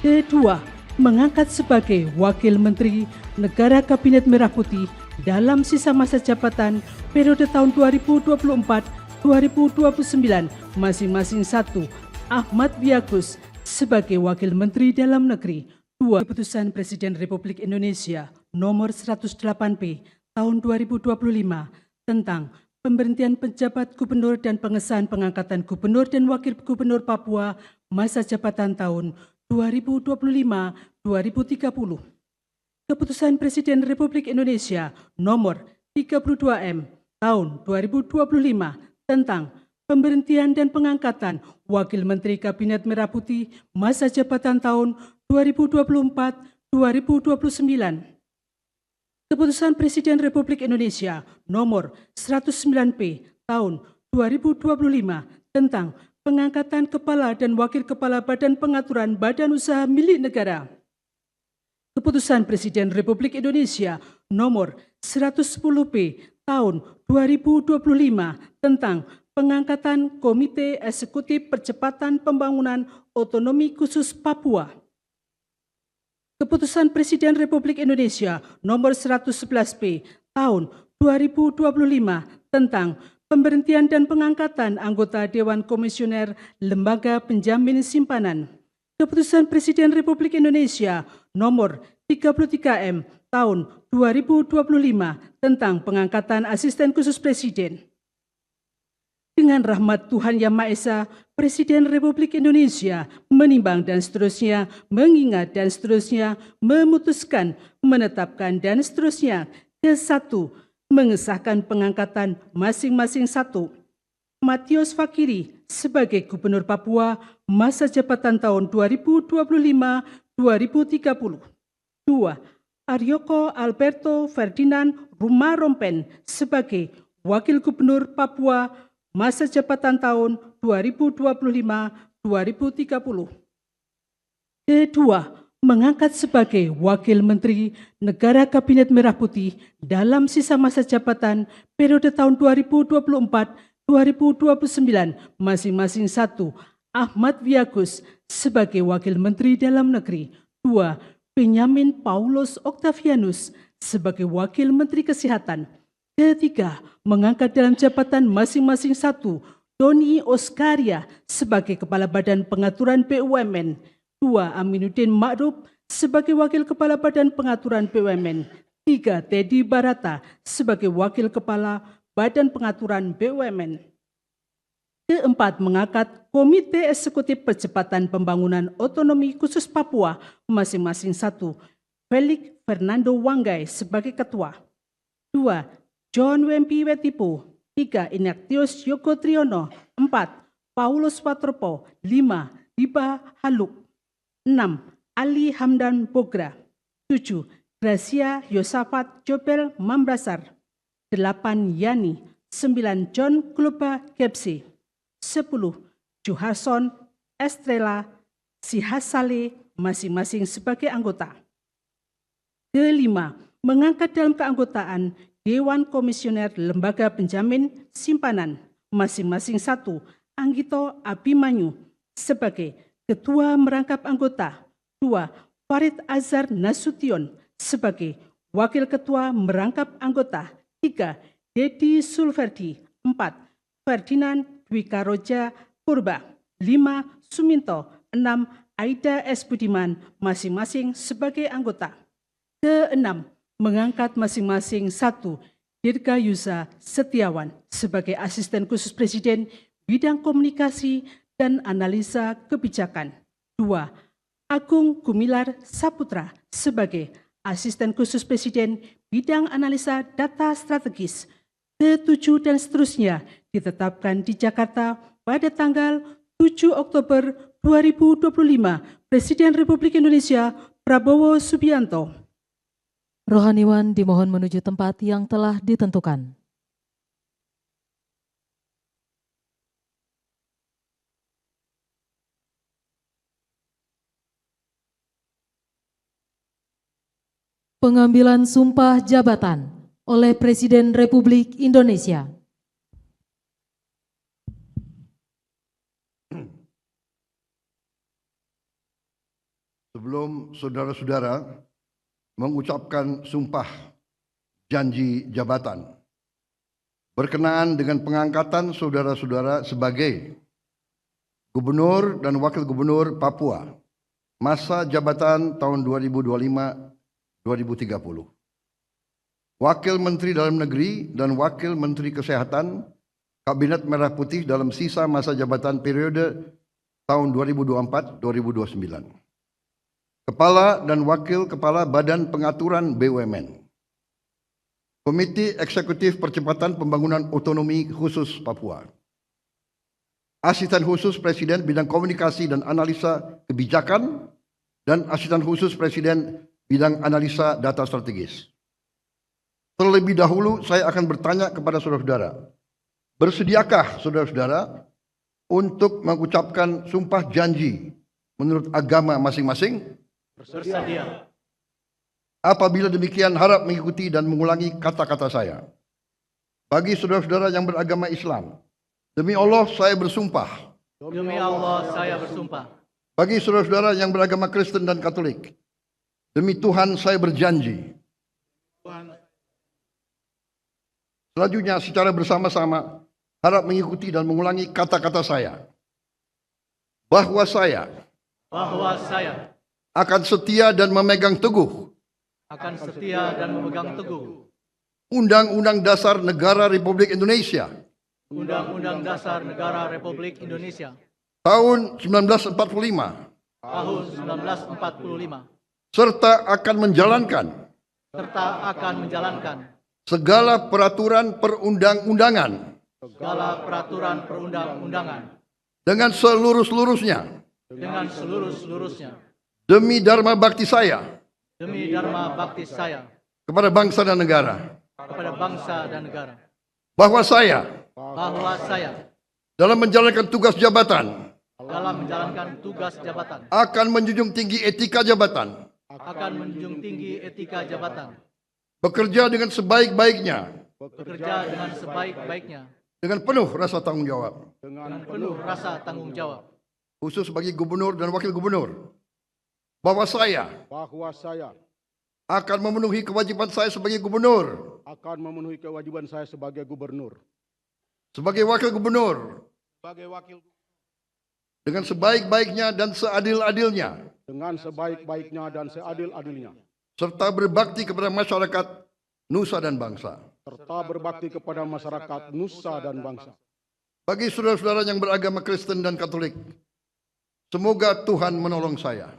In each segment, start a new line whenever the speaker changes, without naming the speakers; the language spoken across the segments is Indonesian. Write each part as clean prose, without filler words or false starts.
Kedua, mengangkat sebagai Wakil Menteri Negara Kabinet Merah Putih dalam sisa masa jabatan periode tahun 2024-2029 masing-masing satu, Ahmad Wiyagus sebagai Wakil Menteri Dalam Negeri. 2. Keputusan Presiden Republik Indonesia nomor 108P tahun 2025 tentang pemberhentian penjabat gubernur dan pengesahan pengangkatan gubernur dan wakil gubernur Papua masa jabatan tahun 2025-2030. Keputusan Presiden Republik Indonesia nomor 32M tahun 2025 tentang pemberhentian dan pengangkatan Wakil Menteri Kabinet Merah Putih masa jabatan tahun 2024-2029. Keputusan Presiden Republik Indonesia nomor 109P tahun 2025 tentang pengangkatan kepala dan wakil kepala Badan Pengaturan Badan Usaha Milik Negara. Keputusan Presiden Republik Indonesia nomor 110P tahun 2025 tentang pengangkatan Komite Eksekutif Percepatan Pembangunan Otonomi Khusus Papua. Keputusan Presiden Republik Indonesia nomor 111P tahun 2025 tentang pemberhentian dan pengangkatan anggota Dewan Komisioner Lembaga Penjamin Simpanan. Keputusan Presiden Republik Indonesia nomor 33M tahun 2025 tentang pengangkatan Asisten Khusus Presiden. Dengan rahmat Tuhan Yang Maha Esa, Presiden Republik Indonesia menimbang dan seterusnya, mengingat dan seterusnya, memutuskan, menetapkan dan seterusnya. Ke-1, mengesahkan pengangkatan masing-masing satu. Matius Fakiri sebagai Gubernur Papua masa jabatan tahun 2025-2030. 2. Aryoko Alberto Ferdinand Rumah-Rompen sebagai Wakil Gubernur Papua masa jabatan tahun 2025-2030. Kedua, mengangkat sebagai Wakil Menteri Negara Kabinet Merah Putih dalam sisa masa jabatan periode tahun 2024-2029 masing-masing satu, Ahmad Wiyagus sebagai Wakil Menteri Dalam Negeri. 2. Benyamin Paulus Octavianus sebagai Wakil Menteri Kesehatan. Ketiga, mengangkat dalam jabatan masing-masing satu, Doni Oskaria sebagai Kepala Badan Pengaturan BUMN. 2. Aminuddin Ma'ruf sebagai Wakil Kepala Badan Pengaturan BUMN. 3. Teddy Barata sebagai Wakil Kepala Badan Pengaturan BUMN. Keempat, mengangkat Komite Eksekutif Percepatan Pembangunan Otonomi Khusus Papua masing-masing satu, Felix Fernando Wanggai sebagai Ketua. 2. John Wempi Wetipo. 3. Ignatius Yoko Triono. 4. Paulus Watropo. 5. Diba Haluk. 6. Ali Hamdan Bogra. 7. Gracia Yosafat Jobel Mambrasar. 8. Yani. 9. John Kloba Kepsi. 10. Johansson Estrela Sihasale masing-masing sebagai anggota. Kelima, mengangkat dalam keanggotaan Dewan Komisioner Lembaga Penjamin Simpanan masing-masing satu, Anggito Abimanyu sebagai Ketua Merangkap Anggota. 2. Farid Azhar Nasution sebagai Wakil Ketua Merangkap Anggota. 3. Dedi Sulverdi. 4. Ferdinand Dwikaroja Purba. 5. Suminto. 6. Aida S. Budiman masing-masing sebagai anggota. Ke-6, mengangkat masing-masing satu, Dirgayusa Setiawan sebagai Asisten Khusus Presiden bidang komunikasi dan analisa kebijakan. 2. Agung Gumilar Saputra sebagai Asisten Khusus Presiden bidang analisa data strategis. Ke-7 dan seterusnya ditetapkan di Jakarta pada tanggal 7 Oktober 2025 Presiden Republik Indonesia Prabowo Subianto.
Rohaniwan dimohon menuju tempat yang telah ditentukan. Pengambilan sumpah jabatan oleh Presiden Republik Indonesia.
Sebelum saudara-saudara mengucapkan sumpah janji jabatan berkenaan dengan pengangkatan saudara-saudara sebagai Gubernur dan Wakil Gubernur Papua masa jabatan tahun 2025-2030. Wakil Menteri Dalam Negeri dan Wakil Menteri Kesehatan Kabinet Merah Putih dalam sisa masa jabatan periode tahun 2024-2029. Kepala dan Wakil Kepala Badan Pengaturan BUMN. Komite Eksekutif Percepatan Pembangunan Otonomi Khusus Papua. Asisten Khusus Presiden Bidang Komunikasi dan Analisa Kebijakan dan Asisten Khusus Presiden Bidang Analisa Data Strategis. Terlebih dahulu saya akan bertanya kepada saudara-saudara, bersediakah saudara-saudara untuk mengucapkan sumpah janji menurut agama masing-masing?
Bersedia.
Apabila demikian harap mengikuti dan mengulangi kata-kata saya. Bagi saudara-saudara yang beragama Islam, demi Allah saya bersumpah.
Demi Allah saya bersumpah.
Bagi saudara-saudara yang beragama Kristen dan Katolik, demi Tuhan saya berjanji. Selanjutnya secara bersama-sama harap mengikuti dan mengulangi kata-kata saya. Bahwa saya akan setia dan memegang teguh Undang-Undang Dasar Negara Republik Indonesia
Undang-Undang Dasar Negara Republik Indonesia
tahun 1945 serta akan menjalankan segala peraturan perundang-undangan dengan seluruh-seluruhnya demi dharma bakti saya kepada bangsa dan negara. Bahwa saya dalam menjalankan tugas jabatan akan menjunjung tinggi etika jabatan, bekerja dengan sebaik-baiknya dengan penuh rasa tanggung jawab, khusus bagi gubernur dan wakil gubernur. Bahwa saya akan memenuhi kewajiban saya sebagai gubernur, sebagai wakil gubernur, dengan sebaik-baiknya dan seadil-adilnya, serta berbakti kepada masyarakat nusa dan bangsa. Bagi saudara-saudara yang beragama Kristen dan Katolik, semoga Tuhan menolong saya.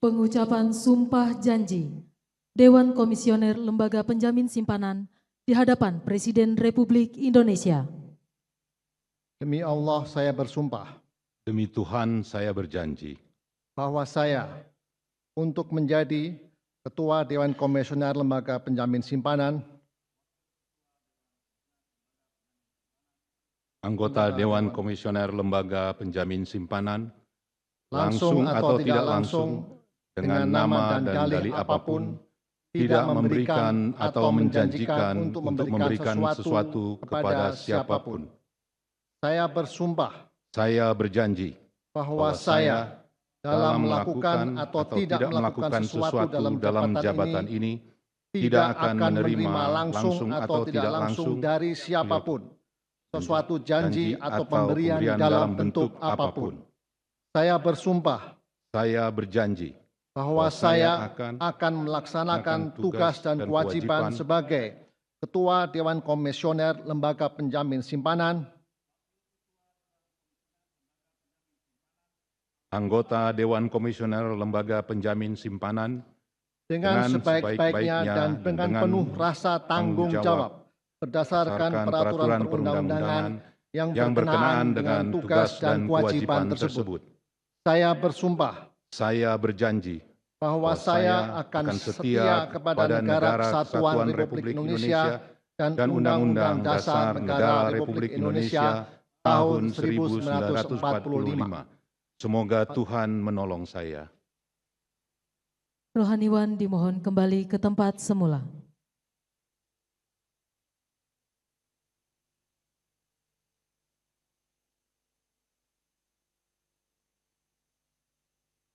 Pengucapan sumpah janji Dewan Komisioner Lembaga Penjamin Simpanan di hadapan Presiden Republik Indonesia.
Demi Allah saya bersumpah
Demi Tuhan saya berjanji
bahwa saya untuk menjadi Ketua Dewan Komisioner Lembaga Penjamin Simpanan,
anggota Dewan Komisioner Lembaga Penjamin Simpanan,
langsung atau tidak langsung, dengan nama dan dalih apapun, tidak memberikan atau menjanjikan untuk memberikan sesuatu kepada siapapun. Saya bersumpah
Saya berjanji
bahwa saya dalam melakukan atau tidak melakukan sesuatu dalam jabatan ini tidak akan menerima langsung atau tidak langsung dari siapapun sesuatu janji atau pemberian dalam bentuk apapun. Saya bersumpah
Saya berjanji
bahwa saya akan melaksanakan tugas dan kewajiban sebagai Ketua Dewan Komisioner Lembaga Penjamin Simpanan,
anggota Dewan Komisioner Lembaga Penjamin Simpanan
dengan sebaik-baiknya dan dengan penuh rasa tanggung jawab berdasarkan peraturan perundang-undangan yang berkenaan dengan tugas dan kewajiban tersebut. Saya bersumpah
Saya berjanji
bahwa saya akan setia kepada Negara Kesatuan Republik Indonesia dan Undang-Undang Dasar Negara Republik Indonesia tahun 1945.
Semoga Tuhan menolong saya.
Rohaniwan dimohon kembali ke tempat semula.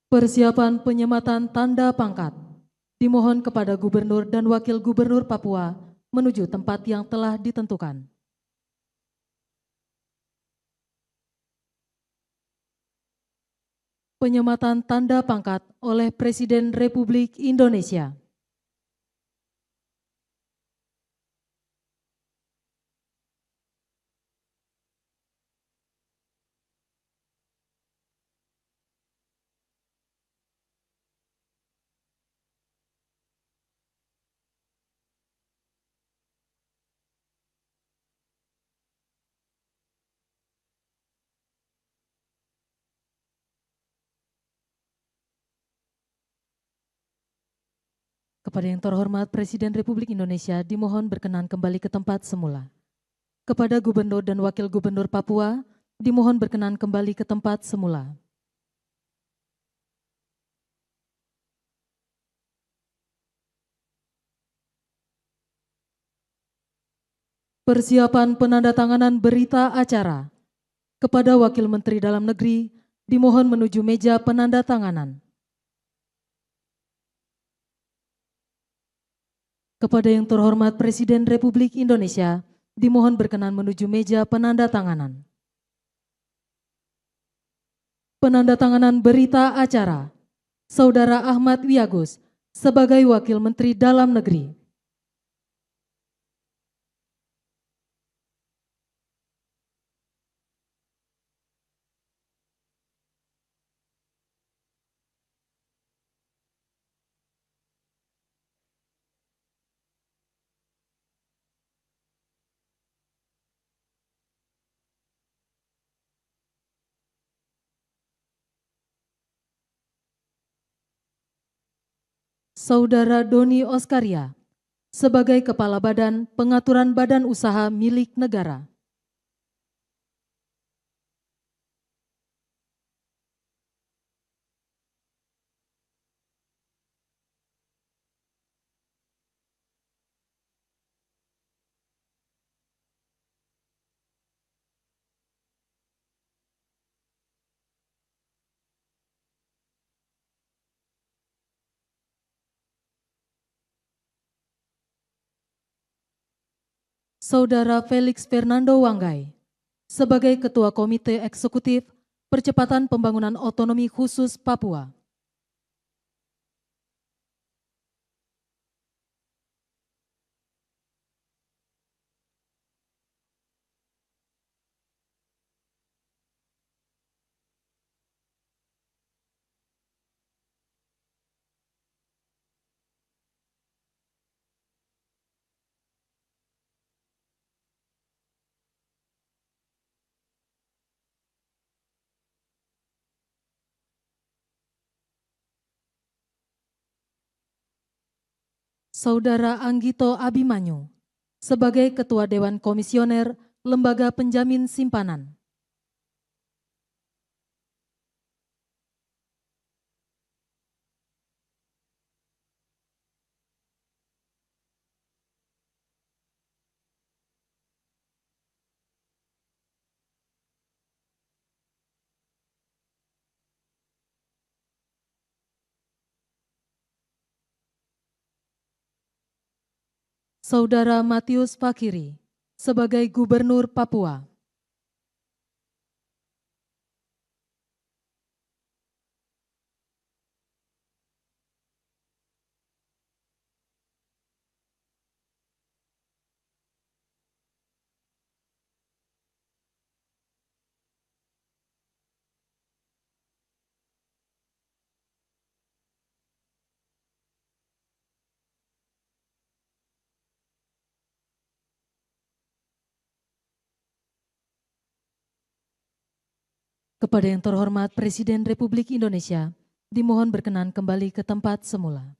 Persiapan penyematan tanda pangkat. Dimohon kepada Gubernur dan Wakil Gubernur Papua menuju tempat yang telah ditentukan. Penyematan tanda pangkat oleh Presiden Republik Indonesia. Kepada yang terhormat Presiden Republik Indonesia dimohon berkenan kembali ke tempat semula. Kepada Gubernur dan Wakil Gubernur Papua dimohon berkenan kembali ke tempat semula. Persiapan penandatanganan berita acara. Kepada Wakil Menteri Dalam Negeri dimohon menuju meja penandatanganan. Kepada yang terhormat Presiden Republik Indonesia, dimohon berkenan menuju meja penandatanganan. Penandatanganan berita acara. Saudara Ahmad Wiyagus sebagai Wakil Menteri Dalam Negeri. Saudara Doni Oskaria sebagai Kepala Badan Pengaturan Badan Usaha milik negara. Saudara Felix Fernando Wanggai sebagai Ketua Komite Eksekutif Percepatan Pembangunan Otonomi Khusus Papua. Saudara Anggito Abimanyu sebagai Ketua Dewan Komisioner Lembaga Penjamin Simpanan. Saudara Matius Fakiri sebagai Gubernur Papua. Kepada yang terhormat Presiden Republik Indonesia, dimohon berkenan kembali ke tempat semula.